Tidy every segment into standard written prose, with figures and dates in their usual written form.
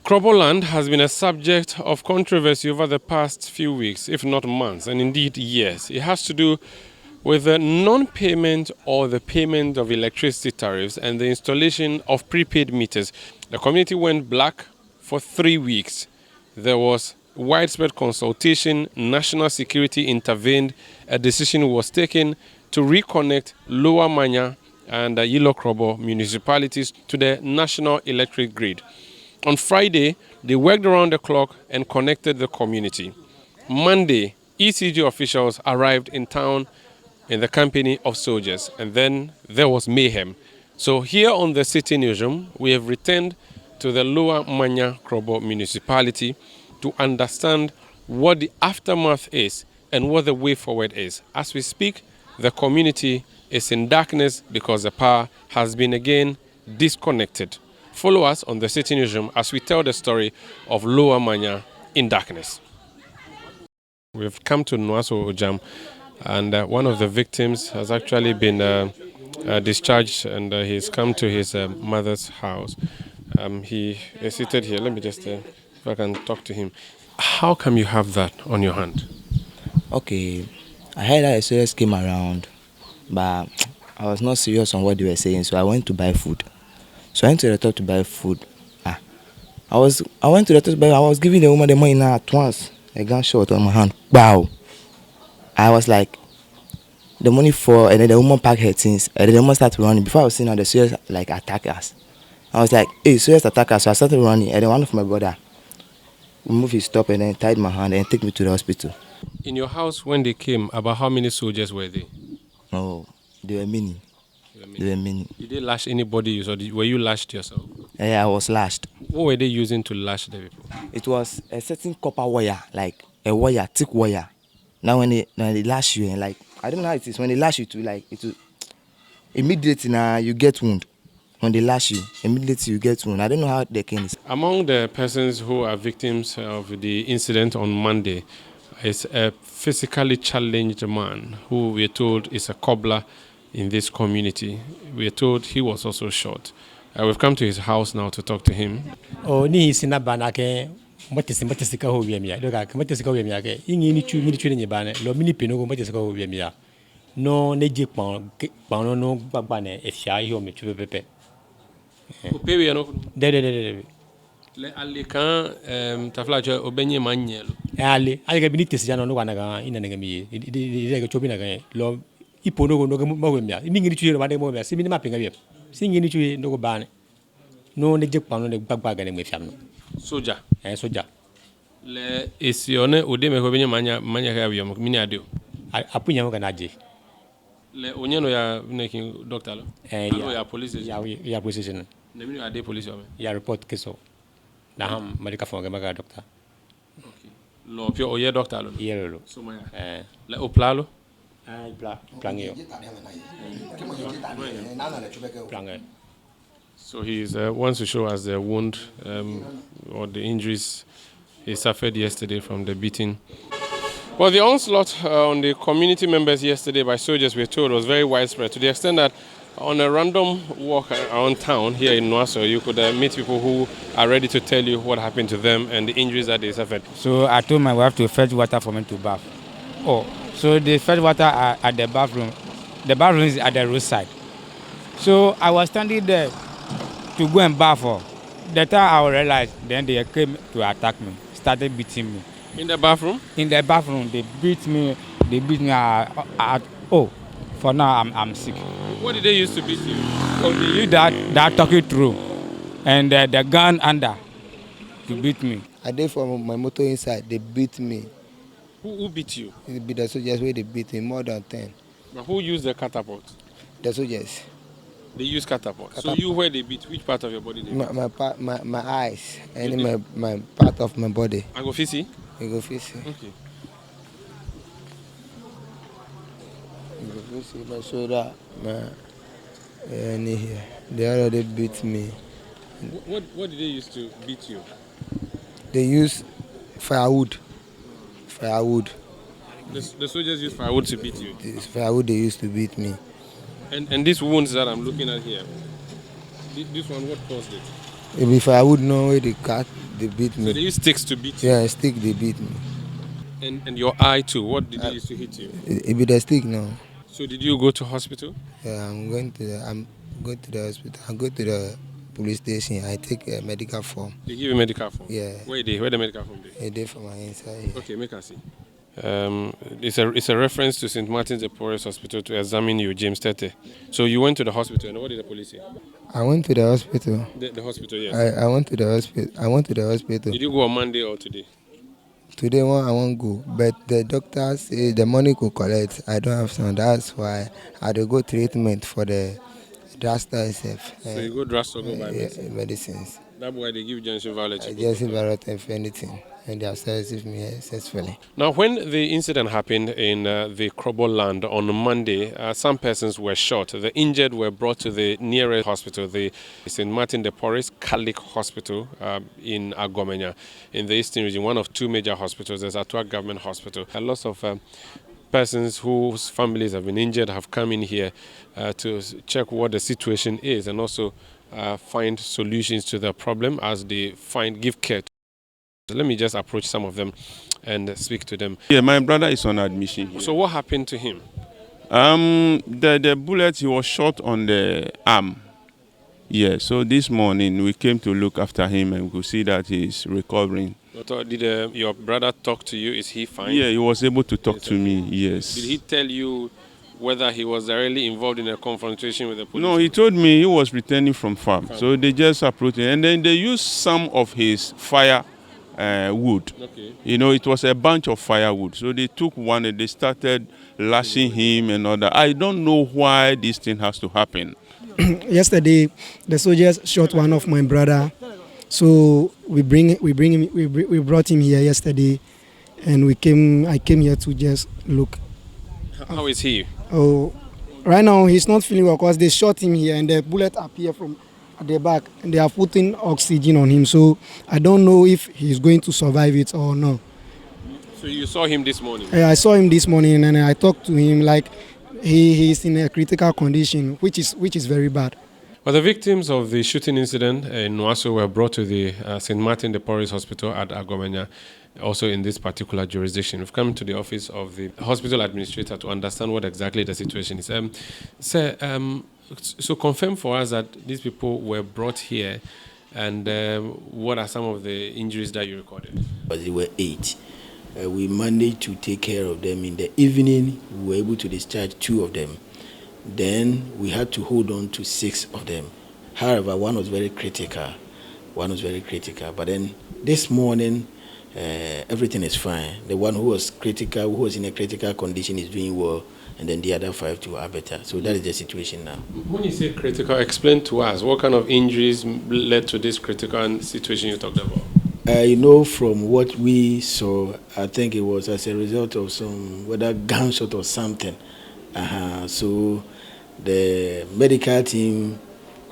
Croboland has been a subject of controversy over the past few weeks, if not months, and indeed years. It has to do with the non-payment or the payment of electricity tariffs and the installation of prepaid meters. The community went black for 3 weeks. There was widespread consultation, national security intervened, a decision was taken to reconnect Lower Manya and Yilo Krobo municipalities to the national electric grid. On Friday, they worked around the clock and connected the community. Monday, ECG officials arrived in town in the company of soldiers, and then there was mayhem. So here on the Citi Newsroom, we have returned to the Lower Manya Krobo municipality to understand what the aftermath is and what the way forward is. As we speak, the community is in darkness because the power has been again disconnected. Follow us on the Citi Newsroom as we tell the story of Lower Manya in darkness. We've come to Nuaso Ojam, and one of the victims has actually been discharged, and he's come to his mother's house. He is seated here. Let me just, if I can talk to him. How come you have that on your hand? Okay, I heard that SOS came around, but I was not serious on what they were saying, so I went to buy food. So I went to the top to buy food. I went to the top to buy. I was giving the woman the money now at once. A gunshot on my hand. Wow. I was like, the money for, and then the woman packed her things, and then the woman started running. Before I was seeing how the serious like attack us. I was like, hey, serious attack us. So I started running, and then one of my brother removed his top and then tied my hand and take me to the hospital. In your house, when they came, about how many soldiers were they? Oh, there were many. There were many. Did they lash anybody, or were you lashed yourself? Yeah, I was lashed. What were they using to lash the people? It was a certain copper wire, like a wire, thick wire. Now when they lash you, and like I don't know how it is. When they lash you to like it will, immediately now you get wound. When they lash you, immediately you get wound. I don't know how they can. Among the persons who are victims of the incident on Monday is a physically challenged man who we are told is a cobbler in this community. We are told he was also shot. We've come to his house now to talk to him. Oh, ni sina bana ke matesi ka ho wiemia. Doka matesi ka wiemia ke ingi ni chu ni bana. Lo mini pino ko matesi ka ho wiemia. No ne je pon no gbagba ne e fia hi o me chu pepe. O pewe no. De. Le ali kan tafla cho obenye manyelo. Ali ke biniti tesi jano no wana ga ina ne mi. Ide ke chobi na ga lo ipo no mo wiemia. Mingi ni chu no bana mo wiemia. Simi ni mapinga bi. Singi ni chu no go bana. No ne je pon no gbagba ga ne me fiam no. Soja. Soja. Le esione ode me ko benye manya ka wiemo mini adio. Apunya mo kana je. Le onyeno ya neki doctor lo. Ya police. Ya police. Ne mini ade police o me. Ya report keso. Na ham medical phone ga maga doctor. Okay. Lo pio oye doctor lo. Yelo. So maya. Le oplalo. Plangeo. So he wants to show us the wound or the injuries he suffered yesterday from the beating. Well, the onslaught on the community members yesterday by soldiers, we're told, was very widespread to the extent that on a random walk around town here in Nuaso, you could meet people who are ready to tell you what happened to them and the injuries that they suffered. So I told my wife to fetch water for me to bath. So they fetch water at the bathroom. The bathroom is at the roadside. So I was standing there to go and bath. The time I realized, then they came to attack me, started beating me. In the bathroom? In the bathroom, they beat me. They beat me. For now I'm sick. What did they use to beat you? They use that talking through, and the gun under to beat me. I did for my motor inside. They beat me. Who beat you? It be the soldiers where they beat me, more than 10. But who used the catapult? The soldiers. They use catapult. So you where they beat? Which part of your body they beat? My eyes and my part of my body. I go fizzy? You go fizzy. Okay. You go fizzy, my shoulder, my knee here. They already beat me. What did they use to beat you? They use firewood. Firewood. The soldiers use firewood to beat you? This firewood they used to beat me. And these wounds that I'm looking at here, this one, what caused it? If I would know where the cat, they beat So they me. use sticks to beat you? Yeah, stick, they beat me. And your eye too. What did they use to hit you? It be the stick now. So did you go to hospital? Yeah, I'm going to the hospital. I go to the police station. I take a medical form. They give you medical form? Yeah. Where the medical form dey? A day for my inside here. Okay, make us see. It's a reference to St. Martin's de Porres Hospital to examine you, James Tete. So you went to the hospital, and what did the police say? I went to the hospital. The hospital, yes. I went to the hospital. I went to the hospital. Did you go on Monday or today? Today I won't go, but the doctor say the money could collect. I don't have some. That's why I do go treatment for the drugstore itself. So you go drugstore, go buy medicine. Medicines. That's why they give Johnson Violet. I just about if anything, and they have serviced me successfully. Now, when the incident happened in the Krobo land on Monday, some persons were shot. The injured were brought to the nearest hospital, the St. Martin de Porres Catholic Hospital in Agomenya, in the Eastern region, one of two major hospitals. There's Atua Government Hospital. A lot of persons whose families have been injured have come in here to check what the situation is and also find solutions to the problem as they give care. So let me just approach some of them and speak to them. Yeah, my brother is on admission here. So what happened to him? The bullet, he was shot on the arm. Yeah, so this morning we came to look after him and we could see that he's recovering. Doctor, did your brother talk to you? Is he fine? Yeah, he was able to talk to me, yes. Did he tell you whether he was directly involved in a confrontation with the police? No, he told me he was returning from farm. So they just approached him and then they used some of his fire wood. Okay. You know, it was a bunch of firewood. So they took one and they started lashing him and all that. I don't know why this thing has to happen. Yesterday, the soldiers shot one of my brother. So we brought him here yesterday, and I came here to just look. How is he? Oh, right now he's not feeling well because they shot him here and the bullet appeared from at the back and they are putting oxygen on him. So I don't know if he's going to survive it or not. So you saw him this morning? I saw him this morning and I talked to him like he is in a critical condition, which is very bad. Well, the victims of the shooting incident in Nuaso were brought to the St. Martin de Porres Hospital at Agomenya, also in this particular jurisdiction. We've come to the office of the hospital administrator to understand what exactly the situation is. Sir, so confirm for us that these people were brought here, and what are some of the injuries that you recorded? There were 8. We managed to take care of them. In the evening, we were able to discharge 2 of them. Then we had to hold on to 6 of them. However, one was very critical. But then this morning, everything is fine. The one who was in a critical condition is doing well, and then the other 5 too are better. So that is the situation now. When you say critical, explain to us what kind of injuries led to this critical situation you talked about. From what we saw, I think it was as a result of whether gunshot or something. So the medical team,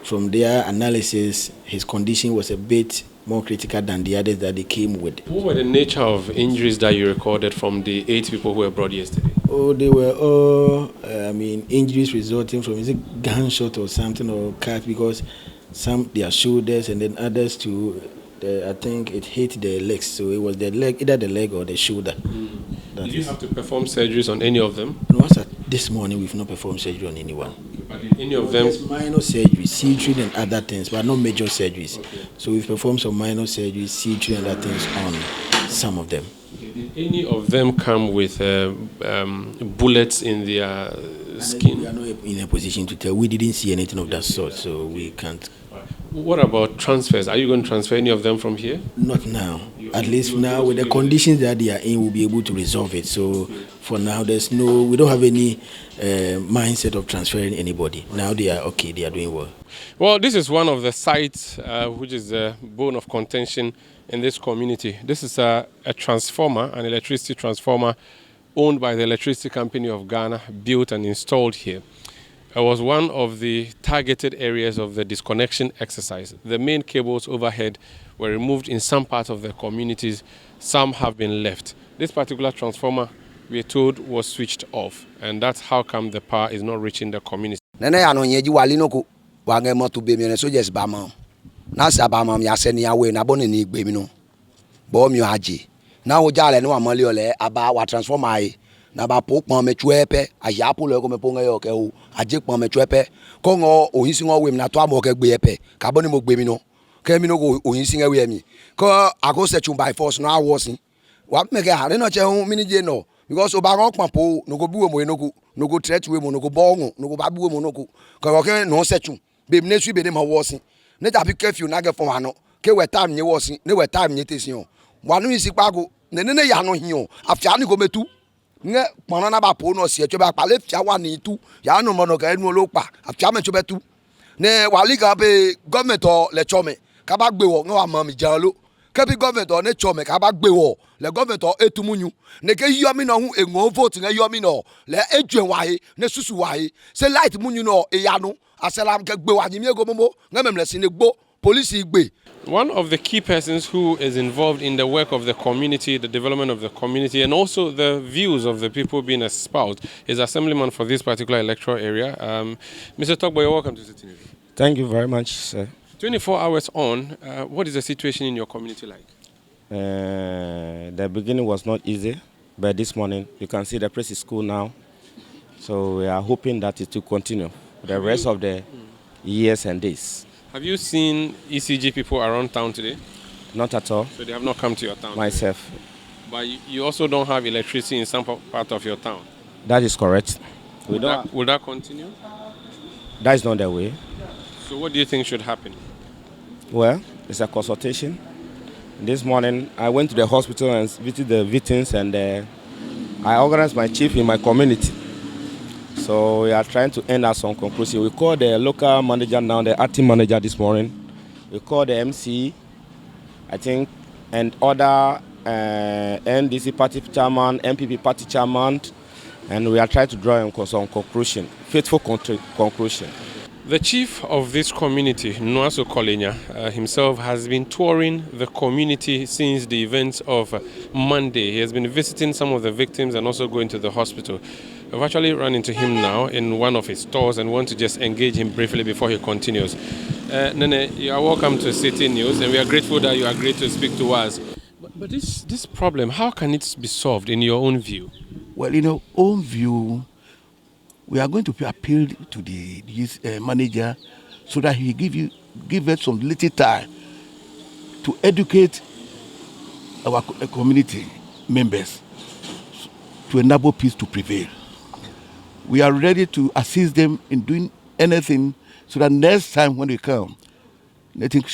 from their analysis, his condition was a bit more critical than the others that they came with. What were the nature of injuries that you recorded from the 8 people who were brought yesterday? Oh, they were all, injuries resulting from gunshot or something or cut, because some their shoulders and then others too. I think it hit the legs, so it was the leg, either the leg or the shoulder. Did you have to perform surgeries on any of them? No, as at this morning we've not performed surgery on anyone. But did any of them? There's minor surgeries, C3 and other things, but not major surgeries. Okay. So we've performed some minor surgeries, C3 and other things on some of them. Did any of them come with bullets in their skin? We are not in a position to tell. We didn't see anything of that sort, so we can't. What about transfers? Are you going to transfer any of them from here? Not now. At least now, with the conditions that they are in, we'll be able to resolve it. So for now, we don't have any mindset of transferring anybody. Now they are okay, they are doing well. Well, this is one of the sites which is the bone of contention in this community. This is a transformer, an electricity transformer owned by the Electricity Company of Ghana, built and installed here. It was one of the targeted areas of the disconnection exercise. The main cables overhead were removed in some parts of the communities. Some have been left. This particular transformer, we are told, was switched off, and that's how come the power is not reaching the community. na sa ba mam ya se ni awe na boni ni gbe mi no bo mi aje na wo jale no amali ole aba wa transform ai na ba po pon me chuepe aya po le ko me po ngayo ke o aje pon me chuepe ko ngo oyin si ngo we mi na to amo ke gbe epe ka boni mo gbe mi no ke mi no go oyin si nga we mi ko ago se chun by force no awosin wa me ke hare no che hu mi ni je no because oba gon pon po no go buwo mo no go threat we mo no go bongo no go ba buwo mo no ko ke no se chun be mi ne su be ne ma wosin ne ta bi curfew na ge fon ano ke we time nye wosin ne we time nye tesin o wa no isi pago ne ya no hin o afia ni go metu nge pono na ba po no se echo ba pa le fia wa ni tu ya no mo no ka enu lo pa afia me cho betu ne wa liga be government o le chome ka ba gbe wo nge wa ma mi jan lo ke bi government o ne chome ka ba gbe wo le government o etumunyu ne ke yo mi no hu enwo vote nge yo mi no le edwen wa he ne susu wa he se light munyu no e ya no asalam ke gbe wa nyimi ego momo nge memle sin gbo police gbe. One of the key persons who is involved in the work of the community, the development of the community, and also the views of the people being espoused is Assemblyman for this particular electoral area. Mr. Togbo, you're welcome to Citi Newsroom. Thank you very much, sir. 24 hours on, what is the situation in your community like? The beginning was not easy, but this morning you can see the place is cool now. So we are hoping that it will continue for the rest of the years and days. Have you seen ECG people around town today? Not at all. So they have not come to your town? Myself. Today. But you also don't have electricity in some part of your town? That is correct. Will that continue? That is not the way. So what do you think should happen? Well, it's a consultation. This morning I went to the hospital and visited the victims, and I organized my chief in my community. So we are trying to end at some conclusion. We called the local manager now, the acting manager this morning. We called the MC, I think, and other NDC party chairman, MPP party chairman, and we are trying to draw some conclusion, faithful conclusion. The chief of this community, Nuaso himself has been touring the community since the events of Monday. He has been visiting some of the victims and also going to the hospital. I've actually run into him now in one of his stores and want to just engage him briefly before he continues. Nene, you are welcome to Citi News, and we are grateful that you agreed to speak to us. But this problem, how can it be solved in your own view? Well, in our own view, we are going to appeal to the manager so that he give us some little time to educate our community members to enable peace to prevail. We are ready to assist them in doing anything so that next time when they come, nothing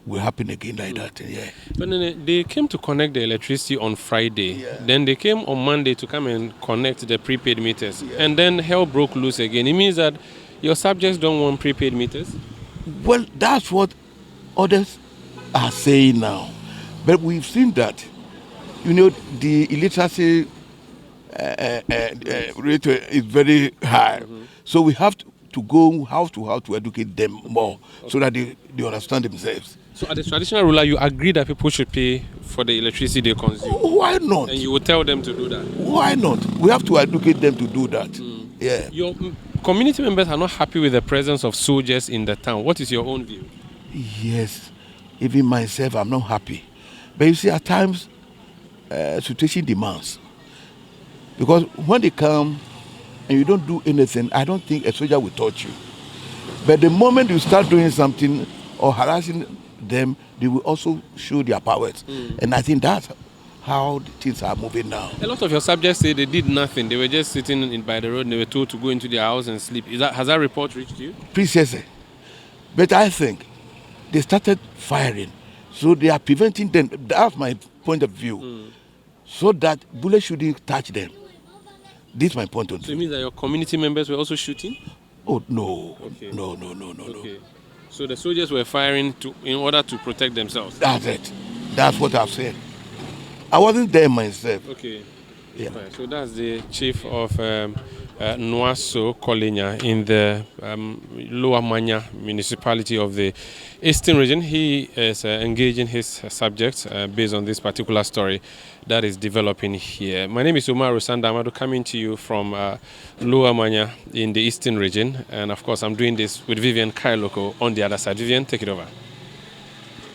will happen again like that. Yeah. But then they came to connect the electricity on Friday. Yeah. Then they came on Monday to come and connect the prepaid meters. Yeah. And then hell broke loose again. It means that your subjects don't want prepaid meters? Well, that's what others are saying now. But we've seen that, the illiteracy rate is very high. Mm-hmm. So we have to go house to house to educate them more, so that they understand themselves. So as a traditional ruler, you agree that people should pay for the electricity they consume? Why not? And you will tell them to do that? Why not? We have to educate them to do that. Yeah. Your community members are not happy with the presence of soldiers in the town. What is your own view? Yes. Even myself, I'm not happy. But you see, at times, situation demands. Because when they come and you don't do anything, I don't think a soldier will touch you. But the moment you start doing something or harassing them, they will also show their powers. And I think that's how things are moving now. A lot of your subjects say they did nothing. They were just sitting by the road and they were told to go into their house and sleep. Has that report reached you? Precisely. But I think they started firing. So they are preventing them. That's my point of view. So that bullets shouldn't touch them. This is my point of view. So it means that your community members were also shooting? Oh, no. Okay. No. Okay. So the soldiers were firing in order to protect themselves? That's it. That's what I've said. I wasn't there myself. Okay. Yeah. Right. So that's the chief of Nuaso Kolenya in the Lower Manya municipality of the Eastern region. He is engaging his subjects based on this particular story that is developing here. My name is Umaru Sandamadu, coming to you from Lower Manya in the Eastern region. And of course, I'm doing this with Vivian Kailoko on the other side. Vivian, take it over.